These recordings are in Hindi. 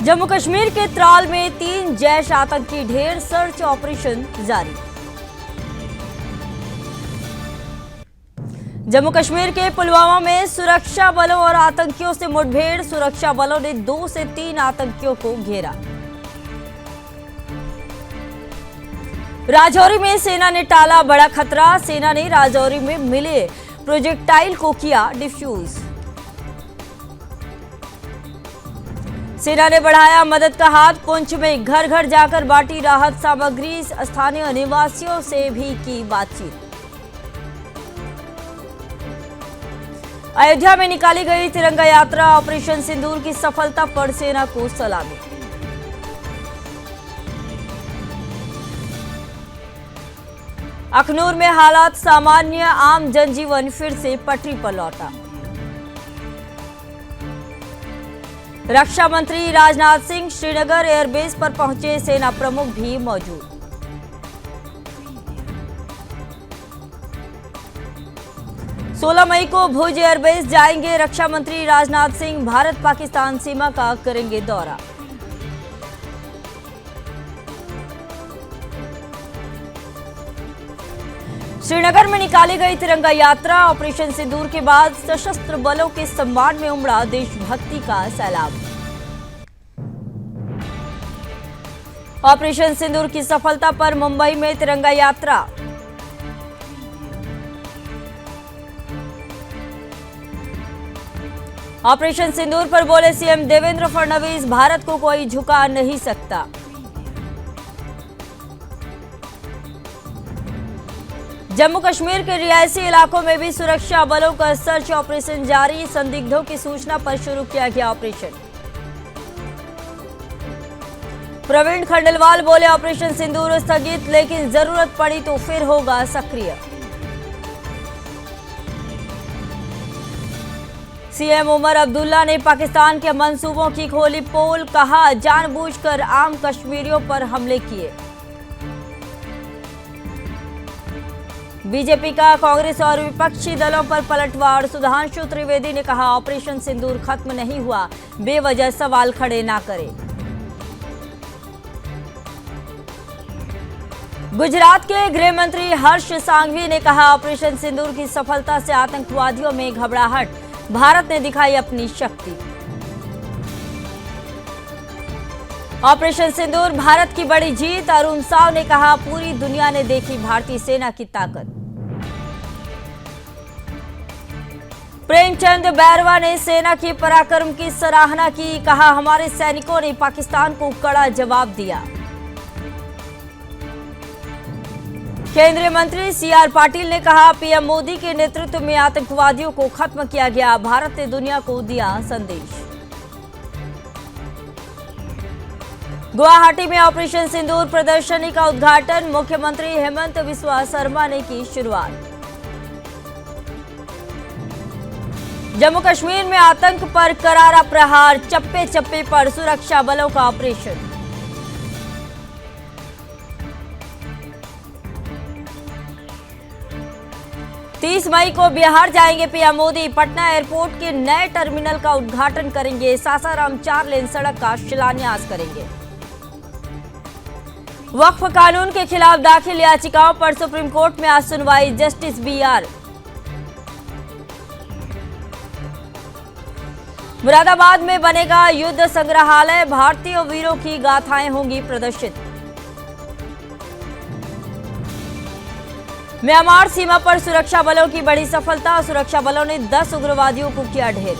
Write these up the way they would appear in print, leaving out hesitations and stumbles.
जम्मू कश्मीर के त्राल में 3 जैश आतंकी ढेर, सर्च ऑपरेशन जारी। जम्मू कश्मीर के पुलवामा में सुरक्षा बलों और आतंकियों से मुठभेड़, सुरक्षा बलों ने 2 से 3 आतंकियों को घेरा। राजौरी में सेना ने टाला बड़ा खतरा, सेना ने राजौरी में मिले प्रोजेक्टाइल को किया डिफ्यूज। सेना ने बढ़ाया मदद का हाथ, पुंछ में घर घर जाकर बांटी राहत सामग्री, स्थानीय निवासियों से भी की बातचीत। अयोध्या में निकाली गई तिरंगा यात्रा, ऑपरेशन सिंदूर की सफलता पर सेना को सलामी। अखनूर में हालात सामान्य, आम जनजीवन फिर से पटरी पर लौटा। रक्षा मंत्री राजनाथ सिंह श्रीनगर एयरबेस पर पहुंचे, सेना प्रमुख भी मौजूद। सोलह मई को भुज एयरबेस जाएंगे रक्षा मंत्री राजनाथ सिंह, भारत पाकिस्तान सीमा का करेंगे दौरा। श्रीनगर में निकाली गई तिरंगा यात्रा, ऑपरेशन सिंदूर के बाद सशस्त्र बलों के सम्मान में उमड़ा देशभक्ति का सैलाब। ऑपरेशन सिंदूर की सफलता पर मुंबई में तिरंगा यात्रा। ऑपरेशन सिंदूर पर बोले सीएम देवेंद्र फडणवीस, भारत को कोई झुका नहीं सकता। जम्मू कश्मीर के रिहायशी इलाकों में भी सुरक्षा बलों का सर्च ऑपरेशन जारी, संदिग्धों की सूचना पर शुरू किया गया ऑपरेशन। प्रवीण खंडेलवाल बोले ऑपरेशन सिंदूर स्थगित, लेकिन जरूरत पड़ी तो फिर होगा सक्रिय। सीएम उमर अब्दुल्ला ने पाकिस्तान के मंसूबों की खोली पोल, कहा जानबूझकर आम कश्मीरियों पर हमले किए। बीजेपी का कांग्रेस और विपक्षी दलों पर पलटवार, सुधांशु त्रिवेदी ने कहा ऑपरेशन सिंदूर खत्म नहीं हुआ, बेवजह सवाल खड़े ना करें। गुजरात के गृह मंत्री हर्ष सांघवी ने कहा ऑपरेशन सिंदूर की सफलता से आतंकवादियों में घबराहट, भारत ने दिखाई अपनी शक्ति। ऑपरेशन सिंदूर भारत की बड़ी जीत, अरुण साव ने कहा पूरी दुनिया ने देखी भारतीय सेना की ताकत। प्रेमचंद बैरवा ने सेना के पराक्रम की सराहना की, कहा हमारे सैनिकों ने पाकिस्तान को कड़ा जवाब दिया। केंद्रीय मंत्री सीआर पाटिल ने कहा पीएम मोदी के नेतृत्व में आतंकवादियों को खत्म किया गया, भारत ने दुनिया को दिया संदेश। गुवाहाटी में ऑपरेशन सिंदूर प्रदर्शनी का उद्घाटन, मुख्यमंत्री हेमंत बिस्वा शर्मा ने की शुरुआत। जम्मू कश्मीर में आतंक पर करारा प्रहार, चप्पे चप्पे पर सुरक्षा बलों का ऑपरेशन। तीस मई को बिहार जाएंगे पीएम मोदी, पटना एयरपोर्ट के नए टर्मिनल का उद्घाटन करेंगे, सासाराम 4 लेन सड़क का शिलान्यास करेंगे। वक्फ कानून के खिलाफ दाखिल याचिकाओं पर सुप्रीम कोर्ट में आज सुनवाई, जस्टिस बीआर। मुरादाबाद में बनेगा युद्ध संग्रहालय, भारतीय वीरों की गाथाएं होंगी प्रदर्शित। म्यांमार सीमा पर सुरक्षा बलों की बड़ी सफलता, सुरक्षा बलों ने 10 उग्रवादियों को किया ढेर।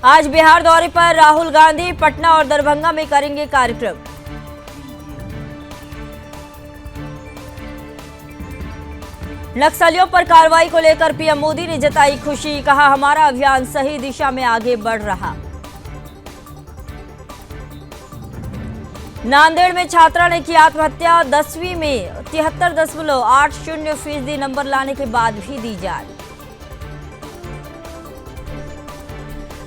आज बिहार दौरे पर राहुल गांधी, पटना और दरभंगा में करेंगे कार्यक्रम। नक्सलियों पर कार्रवाई को लेकर पीएम मोदी ने जताई खुशी, कहा हमारा अभियान सही दिशा में आगे बढ़ रहा। नांदेड़ में छात्रा ने की आत्महत्या, 10वीं में 73.80% नंबर लाने के बाद भी दी जान।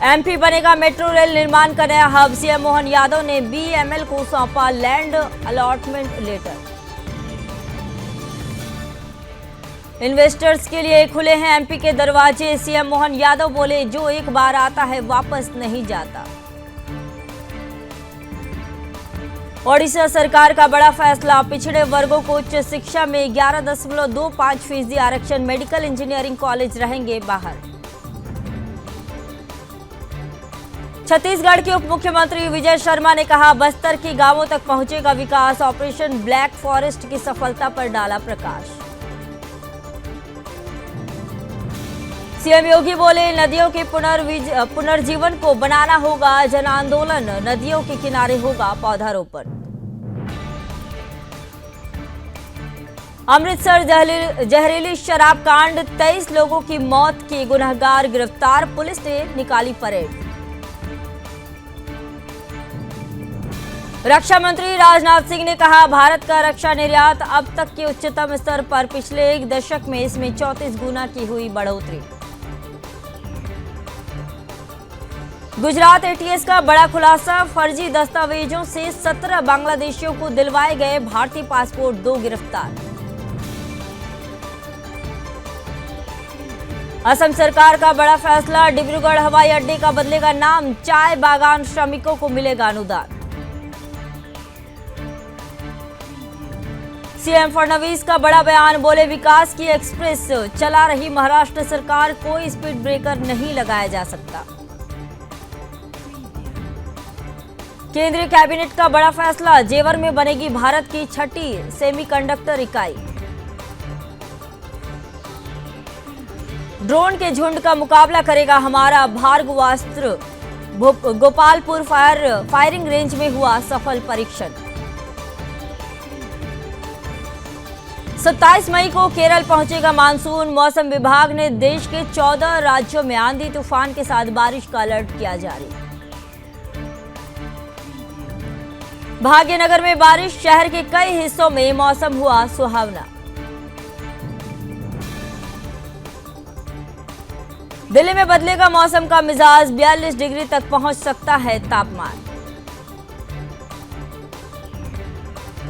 एमपी बनेगा मेट्रो रेल निर्माण का नया हब, सीएम मोहन यादव ने बीएमएल को सौंपा लैंड अलॉटमेंट लेटर। इन्वेस्टर्स के लिए खुले हैं एमपी के दरवाजे। सीएम मोहन यादव बोले, जो एक बार आता है वापस नहीं जाता। ओडिशा सरकार का बड़ा फैसला, पिछड़े वर्गों को उच्च शिक्षा में 11.25% आरक्षण। मेडिकल इंजीनियरिंग कॉलेज रहेंगे बाहर। छत्तीसगढ़ के उप मुख्यमंत्री विजय शर्मा ने कहा, बस्तर के गांवों तक पहुंचेगा विकास। ऑपरेशन ब्लैक फॉरेस्ट की सफलता पर डाला प्रकाश। सीएम योगी बोले, नदियों के पुनर्जीवन को बनाना होगा जन आंदोलन। नदियों के किनारे होगा पौधारोपण। अमृतसर जहरीली शराब कांड, 23 लोगों की मौत के गुनहगार गिरफ्तार। पुलिस ने निकाली परेड। रक्षा मंत्री राजनाथ सिंह ने कहा, भारत का रक्षा निर्यात अब तक के उच्चतम स्तर पर। पिछले एक दशक में इसमें 34 गुना की हुई बढ़ोतरी। गुजरात एटीएस का बड़ा खुलासा, फर्जी दस्तावेजों से 17 बांग्लादेशियों को दिलवाए गए भारतीय पासपोर्ट, 2 गिरफ्तार। असम सरकार का बड़ा फैसला, डिब्रूगढ़ हवाई अड्डे का बदलेगा नाम। चाय बागान श्रमिकों को मिलेगा अनुदान। सीएम फडणवीस का बड़ा बयान, बोले, विकास की एक्सप्रेस चला रही महाराष्ट्र सरकार, कोई स्पीड ब्रेकर नहीं लगाया जा सकता। केंद्रीय कैबिनेट का बड़ा फैसला, जेवर में बनेगी भारत की 6ठी सेमीकंडक्टर इकाई। ड्रोन के झुंड का मुकाबला करेगा हमारा भार्गवास्त्र। गोपालपुर फायरिंग रेंज में हुआ सफल परीक्षण। 27 मई को केरल पहुंचेगा मानसून। मौसम विभाग ने देश के 14 राज्यों में आंधी तूफान के साथ बारिश का अलर्ट किया जारी। भाग्यनगर में बारिश, शहर के कई हिस्सों में मौसम हुआ सुहावना। दिल्ली में बदलेगा मौसम का मिजाज, 42 डिग्री तक पहुंच सकता है तापमान।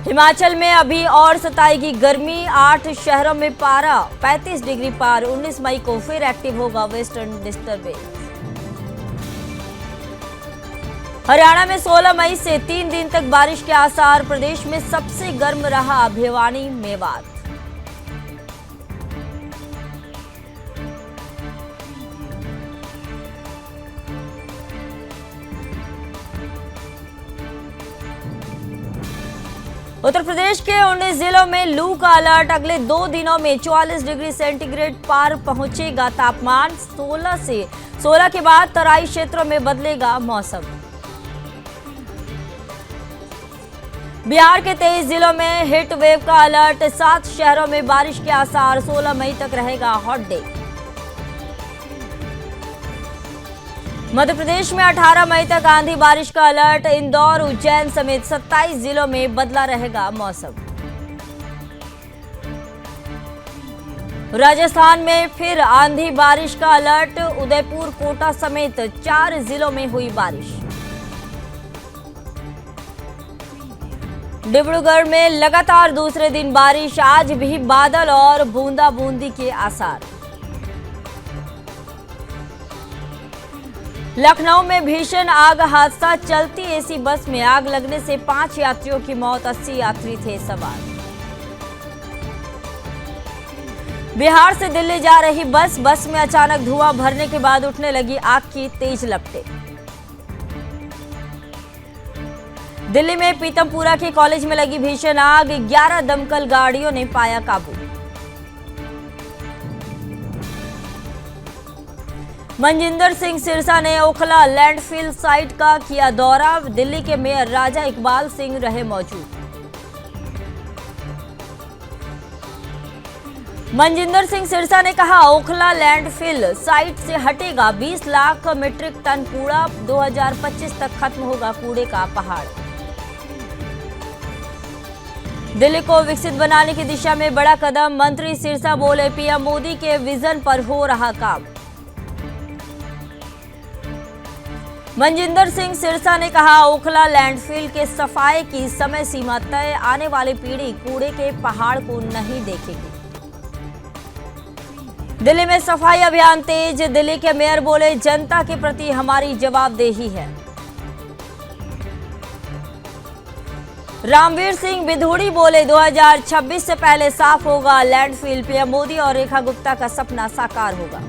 हिमाचल में अभी और सताएगी गर्मी, 8 शहरों में पारा 35 डिग्री पार। 19 मई को फिर एक्टिव होगा वेस्टर्न डिस्टर्बेंस। हरियाणा में 16 मई से 3 दिन तक बारिश के आसार। प्रदेश में सबसे गर्म रहा भिवानी, मेवात। उत्तर प्रदेश के 19 जिलों में लू का अलर्ट। अगले 2 दिनों में 44 डिग्री सेंटीग्रेड पार पहुंचेगा तापमान। 16 के बाद तराई क्षेत्रों में बदलेगा मौसम। बिहार के 23 जिलों में हीट वेव का अलर्ट। 7 शहरों में बारिश के आसार। 16 मई तक रहेगा हॉट डे। मध्य प्रदेश में 18 मई तक आंधी बारिश का अलर्ट। इंदौर, उज्जैन समेत 27 जिलों में बदला रहेगा मौसम। राजस्थान में फिर आंधी बारिश का अलर्ट। उदयपुर, कोटा समेत 4 जिलों में हुई बारिश। डिब्रूगढ़ में लगातार दूसरे दिन बारिश। आज भी बादल और बूंदाबूंदी के आसार। लखनऊ में भीषण आग हादसा। चलती एसी बस में आग लगने से 5 यात्रियों की मौत, 80 यात्री थे सवार। बिहार से दिल्ली जा रही बस में अचानक धुआं भरने के बाद उठने लगी आग की तेज लपटें। दिल्ली में पीतमपुरा के कॉलेज में लगी भीषण आग। 11 दमकल गाड़ियों ने पाया काबू। मनजिंदर सिंह सिरसा ने ओखला लैंडफिल साइट का किया दौरा। दिल्ली के मेयर राजा इकबाल सिंह रहे मौजूद। मनजिंदर सिंह सिरसा ने कहा, ओखला लैंडफिल साइट से हटेगा 20 लाख मीट्रिक टन कूड़ा। 2025 तक खत्म होगा कूड़े का पहाड़। दिल्ली को विकसित बनाने की दिशा में बड़ा कदम। मंत्री सिरसा बोले, पीएम मोदी के विजन पर हो रहा काम। मनजिंदर सिंह सिरसा ने कहा, ओखला लैंडफिल के सफाई की समय सीमा तय। आने वाली पीढ़ी कूड़े के पहाड़ को नहीं देखेगी। दिल्ली में सफाई अभियान तेज। दिल्ली के मेयर बोले, जनता के प्रति हमारी जवाबदेही है। रामवीर सिंह बिधूड़ी बोले, 2026 से पहले साफ होगा लैंडफिल। पीएम मोदी और रेखा गुप्ता का सपना साकार होगा।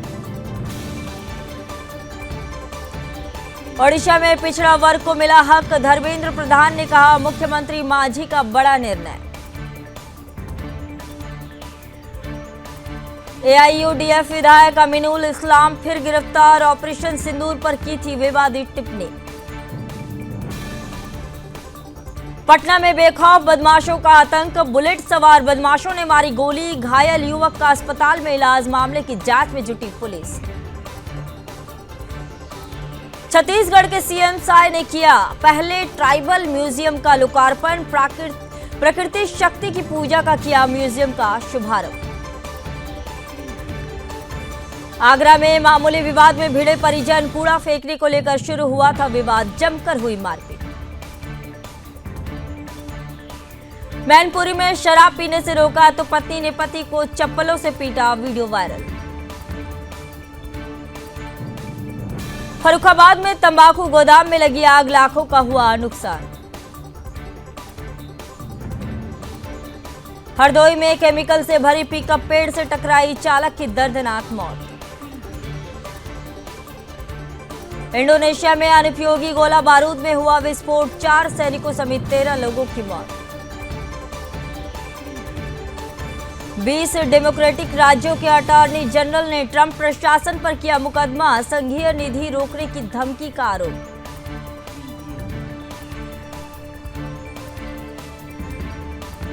ओडिशा में पिछड़ा वर्ग को मिला हक। धर्मेंद्र प्रधान ने कहा, मुख्यमंत्री मांझी का बड़ा निर्णय। एआईयूडीएफ विधायक अमीनुल इस्लाम फिर गिरफ्तार। ऑपरेशन सिंदूर पर की थी विवादित टिप्पणी। पटना में बेखौफ बदमाशों का आतंक। बुलेट सवार बदमाशों ने मारी गोली। घायल युवक का अस्पताल में इलाज। मामले की जांच में जुटी पुलिस। छत्तीसगढ़ के सीएम साय ने किया पहले ट्राइबल म्यूजियम का लोकार्पण। प्रकृति शक्ति की पूजा का किया म्यूजियम का शुभारंभ। आगरा में मामूली विवाद में भिड़े परिजन। कूड़ा फेंकने को लेकर शुरू हुआ था विवाद। जमकर हुई मारपीट। मैनपुरी में शराब पीने से रोका तो पत्नी ने पति को चप्पलों से पीटा। Video viral. फर्रुखाबाद में तंबाकू गोदाम में लगी आग। लाखों का हुआ नुकसान। हरदोई में केमिकल से भरी पिकअप पेड़ से टकराई। चालक की दर्दनाक मौत। इंडोनेशिया में अनुपयोगी गोला बारूद में हुआ विस्फोट। 4 सैनिकों समेत 13 लोगों की मौत। 20 डेमोक्रेटिक राज्यों के अटॉर्नी जनरल ने ट्रंप प्रशासन पर किया मुकदमा। संघीय निधि रोकने की धमकी का आरोप।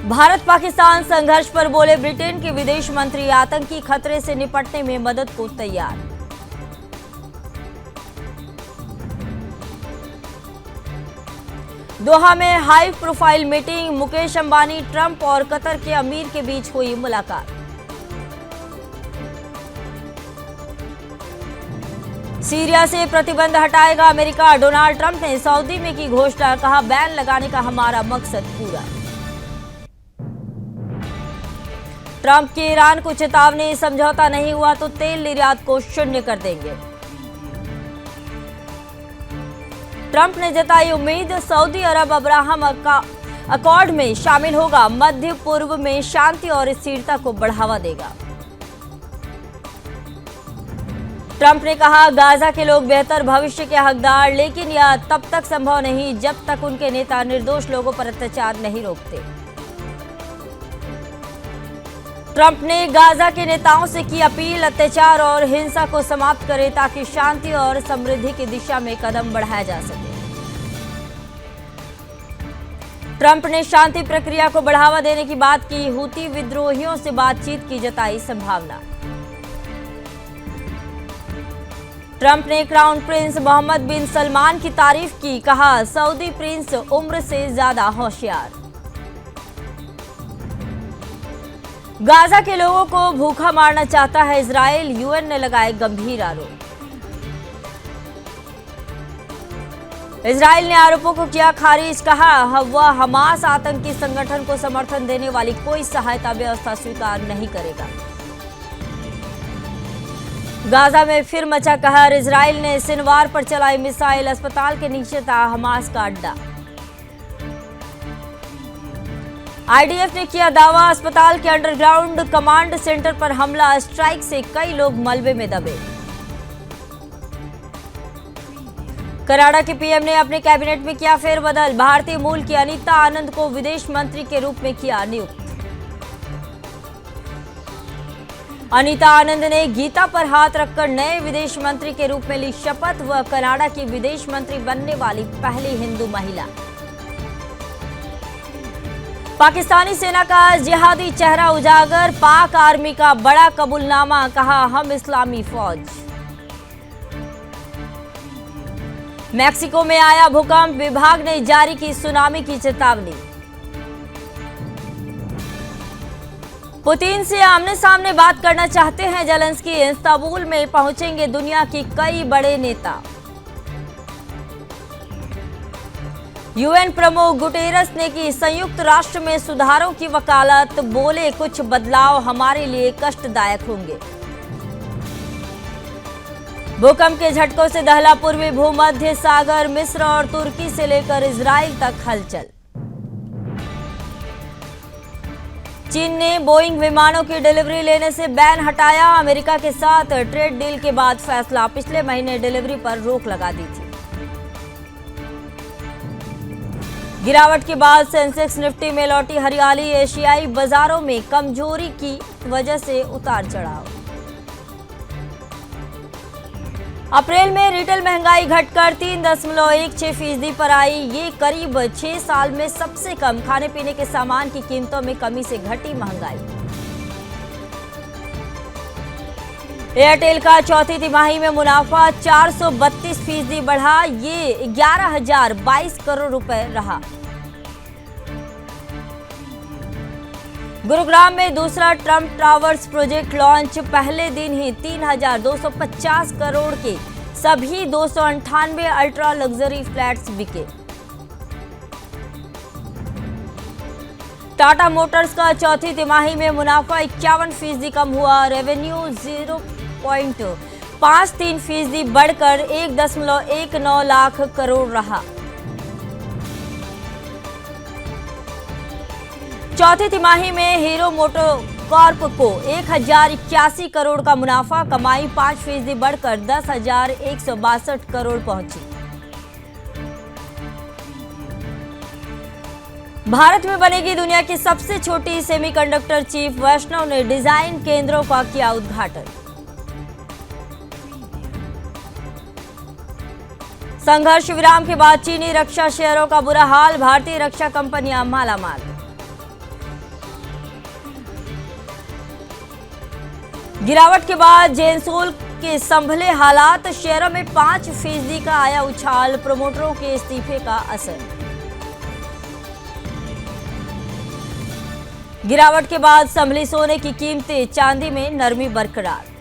भारत पाकिस्तान संघर्ष पर बोले ब्रिटेन के विदेश मंत्री। आतंकी खतरे से निपटने में मदद को तैयार। दोहा में high profile meeting. Mukesh Ambani, Trump और कतर के अमीर के बीच हुई मुलाकात। सीरिया से प्रतिबंध हटाएगा अमेरिका। डोनाल्ड ट्रंप ने सऊदी में की घोषणा। कहा, बैन लगाने का हमारा मकसद पूरा। ट्रंप की ईरान को चेतावनी, समझौता नहीं हुआ तो तेल निर्यात को शून्य कर देंगे। ट्रंप ने जताई उम्मीद, सऊदी अरब अब्राहम अकॉर्ड में शामिल होगा। मध्य पूर्व में शांति और स्थिरता को बढ़ावा देगा। ट्रंप ने कहा, गाजा के लोग बेहतर भविष्य के हकदार, लेकिन यह तब तक संभव नहीं जब तक उनके नेता निर्दोष लोगों पर अत्याचार नहीं रोकते। ट्रंप ने गाजा के नेताओं से की अपील, अत्याचार और हिंसा को समाप्त करें ताकि शांति और समृद्धि की दिशा में कदम बढ़ाया जा सके। ट्रंप ने शांति प्रक्रिया को बढ़ावा देने की बात की। हूती विद्रोहियों से बातचीत की जताई संभावना। ट्रंप ने क्राउन प्रिंस मोहम्मद बिन सलमान की तारीफ की। कहा, सऊदी प्रिंस उम्र से ज्यादा होशियार। गाजा के लोगों को भूखा मारना चाहता है इजराइल। यूएन ने लगाए गंभीर आरोप। इजराइल ने आरोपों को किया खारिज। कहा, वह हमास आतंकी संगठन को समर्थन देने वाली कोई सहायता व्यवस्था स्वीकार नहीं करेगा। गाजा में फिर मचा कहर। इजराइल ने सिनवार पर चलाई मिसाइल। अस्पताल के नीचे था हमास का अड्डा। आईडीएफ ने किया दावा, अस्पताल के अंडरग्राउंड कमांड सेंटर पर हमला। स्ट्राइक से कई लोग मलबे में दबे। कनाडा के पीएम ने अपने कैबिनेट में किया फेरबदल। भारतीय मूल की अनीता आनंद को विदेश मंत्री के रूप में किया नियुक्त। अनीता आनंद ने गीता पर हाथ रखकर नए विदेश मंत्री के रूप में ली शपथ। वह कनाडा की विदेश मंत्री बनने वाली पहली हिंदू महिला। पाकिस्तानी सेना का जिहादी चेहरा उजागर। पाक आर्मी का बड़ा कबूलनामा। कहा, हम इस्लामी फौज। मैक्सिको में आया भूकंप। विभाग ने जारी की सुनामी की चेतावनी। पुतिन से आमने सामने बात करना चाहते हैं जेलेंस्की। इस्तांबुल में पहुंचेंगे दुनिया के कई बड़े नेता। यूएन प्रमुख गुटेरस ने की संयुक्त राष्ट्र में सुधारों की वकालत। बोले, कुछ बदलाव हमारे लिए कष्टदायक होंगे। भूकंप के झटकों से दहला पूर्वी भूमध्य सागर, मिस्र और तुर्की से लेकर इजराइल तक हलचल। चीन ने बोइंग विमानों की डिलीवरी लेने से बैन हटाया। अमेरिका के साथ ट्रेड डील के बाद फैसला, पिछले महीने डिलीवरी पर रोक लगा दी थी। गिरावट के बाद सेंसेक्स निफ्टी में लौटी हरियाली, एशियाई बाजारों में कमजोरी की वजह से उतार चढ़ाव। अप्रैल में रिटेल महंगाई घटकर 3.16% पर आई। ये करीब 6 साल में सबसे कम। खाने पीने के सामान की कीमतों में कमी से घटी महंगाई। एयरटेल का चौथी तिमाही में मुनाफा 432% बढ़ा। ये 11,022 करोड़ रुपए रहा। गुरुग्राम में दूसरा ट्रंप टावर्स प्रोजेक्ट लॉन्च, पहले दिन ही 3,250 करोड़ के सभी 298 अल्ट्रा लग्जरी फ्लैट्स बिके। टाटा मोटर्स का चौथी तिमाही में मुनाफा 51% कम हुआ। रेवेन्यू 0.53% बढ़कर 1.19 लाख करोड़ रहा। चौथी तिमाही में हीरो मोटोकॉर्प को 1,081 करोड़ का मुनाफा, कमाई 5% बढ़कर 10,162 करोड़ पहुंची। भारत में बनेगी दुनिया की सबसे छोटी सेमीकंडक्टर चिप, वैष्णव ने डिजाइन केंद्रों का किया उद्घाटन। संघर्ष विराम के बाद चीनी रक्षा शेयरों का बुरा हाल, भारतीय रक्षा कंपनियां मालामाल। गिरावट के बाद जेनसोल के संभले हालात, शेयरों में 5% का आया उछाल, प्रमोटरों के इस्तीफे का असर। गिरावट के बाद संभली सोने की कीमतें, चांदी में नरमी बरकरार।